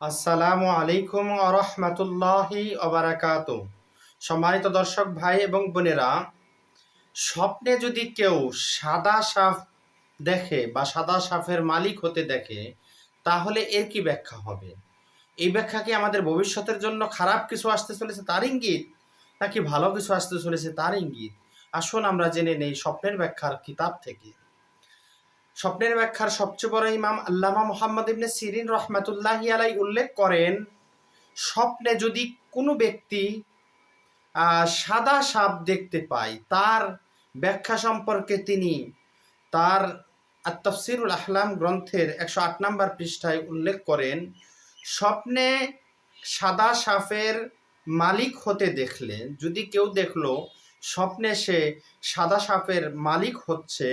আসসালামু আলাইকুম ওয়া রাহমাতুল্লাহি ওয়া বারাকাতুহু। সম্মানিত দর্শক ভাই এবং বোনেরা, স্বপ্নে যদি কেউ সাদা সাপ দেখে বা সাদা সাপের মালিক হতে দেখে, তাহলে এর কি ব্যাখ্যা হবে? এই ব্যাখ্যা কি আমাদের ভবিষ্যতের জন্য খারাপ কিছু আসতে চলেছে তার ইঙ্গিত, নাকি ভালো কিছু আসতে চলেছে তার ইঙ্গিত? আসুন আমরা জেনে নেই স্বপ্নের ব্যাখ্যার কিতাব থেকে। স্বপ্নের ব্যাখ্যার সবচেয়ে বড় ইমাম আল্লামা মুহাম্মদ ইবনে সিরিন রহমাতুল্লাহি আলাইহি উল্লেখ করেন, স্বপ্নে যদি কোনো ব্যক্তি সাদা সাপ দেখতে পায়, তার ব্যাখ্যা সম্পর্কে তিনি তার আত-তাফসীরুল আহলাম গ্রন্থের 108 নম্বর পৃষ্ঠায় উল্লেখ করেন, স্বপ্নে সাদা সাপের মালিক হতে দেখলে, যদি কেউ দেখলো স্বপ্নে সে সাদা সাপের মালিক হচ্ছে,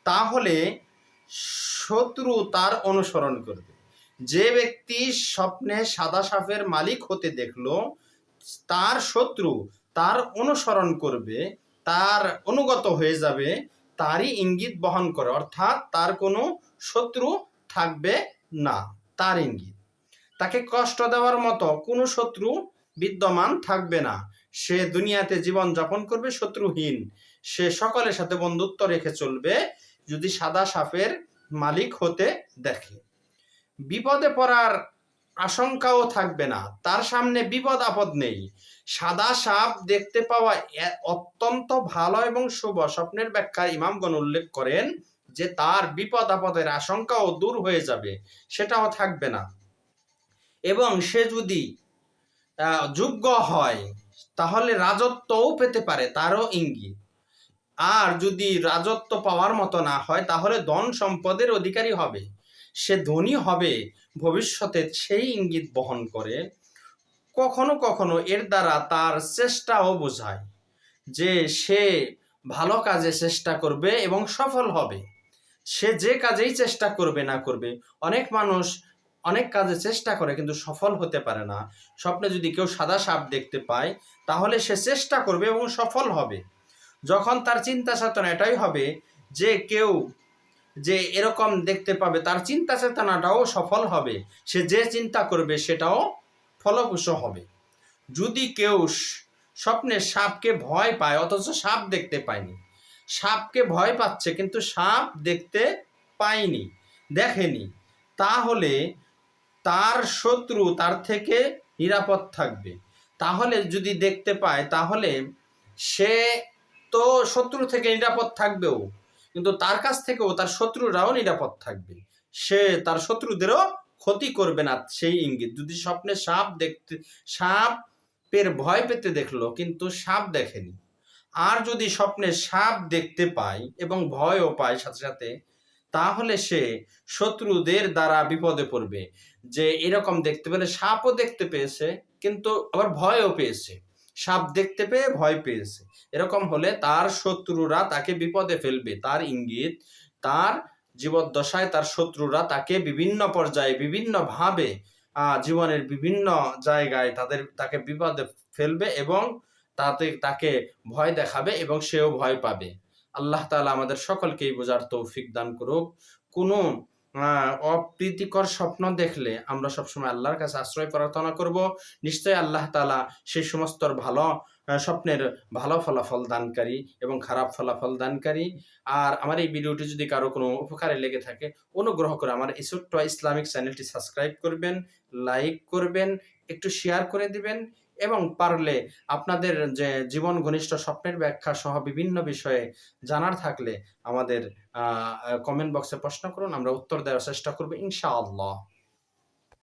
তাহলে শত্রু তার অনুসরণ করবে। যে ব্যক্তি স্বপ্নে সাদা সাপের মালিক হতে দেখলো, তার শত্রু তার অনুসরণ করবে, তার অনুগত হয়ে যাবে, তারই ইঙ্গিত বহন করে, অর্থাৎ তার কোনো শত্রু থাকবে না। তার ইঙ্গিত, তাকে কষ্ট দেওয়ার মতো কোনো শত্রু বিদ্যমান থাকবে না। সে দুনিয়াতে জীবন যাপন করবে শত্রুহীন, সে সকলের সাথে বন্ধুত্ব রেখে চলবে যদি সাদা সাপের মালিক হতে দেখে। বিপদে পড়ার আশঙ্কাও থাকবে না, তার সামনে বিপদ আপদ নেই। সাদা সাপ দেখতে পাওয়া অত্যন্ত ভালো এবং শুভ। স্বপ্নের ব্যাখ্যায় ইমামগণ উল্লেখ করেন যে তার বিপদ আপদের আশঙ্কাও দূর হয়ে যাবে, সেটাও থাকবে না। এবং সে যদি যোগ্য হয় তাহলে রাজত্বও পেতে পারে, তারও ইঙ্গিত। আর যদি রাজত্ব পাওয়ার মতো না হয় তাহলে ধন সম্পদের অধিকারী হবে, সে ধনী হবে ভবিষ্যতে, সেই ইঙ্গিত বহন করে। কখনো কখনো এর দ্বারা তার চেষ্টাও বোঝায় যে সে ভালো কাজে চেষ্টা করবে এবং সফল হবে। সে যে কাজেই চেষ্টা করবে না করবে, অনেক মানুষ অনেক কাজে চেষ্টা করে কিন্তু সফল হতে পারে না। স্বপ্নে যদি কেউ সাদা সাপ দেখতে পায় তাহলে সে চেষ্টা করবে এবং সফল হবে। যখন তার চিন্তা চেতনা এটাই হবে যে কেউ যে এরকম দেখতে পাবে, তার চিন্তা চেতনাটাও সফল হবে, সে যে চিন্তা করবে সেটাও ফলপ্রসূ হবে। যদি কেউ স্বপ্নে সাপকে ভয় পায় অথচ সাপ দেখতে পায়নি, সাপকে ভয় পাচ্ছে কিন্তু সাপ দেখতে পায়নি, দেখেনি, তাহলে তার শত্রু তার থেকে নিরাপদ থাকবে। তাহলে যদি দেখতে পায় তাহলে সে তো শত্রু থেকে নিরাপদ থাকবেও, কিন্তু তার কাছ থেকেও তার শত্রুরাও নিরাপদ থাকবে, সে তার শত্রুদেরও ক্ষতি করবে না, সেই ইঙ্গিত। যদি স্বপ্নে সাপের ভয় পেতে দেখলো কিন্তু সাপ দেখেনি, আর যদি স্বপ্নে সাপ দেখতে পায় এবং ভয়ও পায় সাথে সাথে, তাহলে সে শত্রুদের দ্বারা বিপদে পড়বে। যে এরকম দেখতে পেলে, সাপও দেখতে পেয়েছে কিন্তু আবার ভয়ও পেয়েছে, সাপ দেখতে পেয়ে ভয় পেয়েছে, এরকম হলে তার শত্রুরা তাকে বিপদে ফেলবে, তার ইঙ্গিত। তার জীবদ্দশায় তার শত্রুরা তাকে বিভিন্ন পর্যায়ে বিভিন্নভাবে জীবনের বিভিন্ন জায়গায় তাকে বিপদে ফেলবে এবং তাকে ভয় দেখাবে এবং সেও ভয় পাবে। আল্লাহ তাআলা আমাদের সকলকেই বোঝার তৌফিক দান করুক। কোনো অপ্রীতিকর স্বপ্ন দেখলে আমরা সবসময় আল্লাহর কাছে আশ্রয় প্রার্থনা করব। নিশ্চয়ই আল্লাহ তাআলা সেই সমস্ত ভালো স্বপ্নের ভালো ফলাফল দানকারী এবং খারাপ ফলাফল দানকারী। আর আমার এই ভিডিওটি যদি কারো কোনো উপকারে লেগে থাকে, অনুগ্রহ করে আমার এই ছোট্ট ইসলামিক চ্যানেলটি সাবস্ক্রাইব করবেন, লাইক করবেন, একটু শেয়ার করে দিবেন এবং পারলে আপনাদের যে জীবন ঘনিষ্ঠ স্বপ্নের ব্যাখ্যা সহ বিভিন্ন বিষয়ে জানার থাকলে আমাদের কমেন্ট বক্সে প্রশ্ন করুন, আমরা উত্তর দেওয়ার চেষ্টা করব ইনশাআল্লাহ।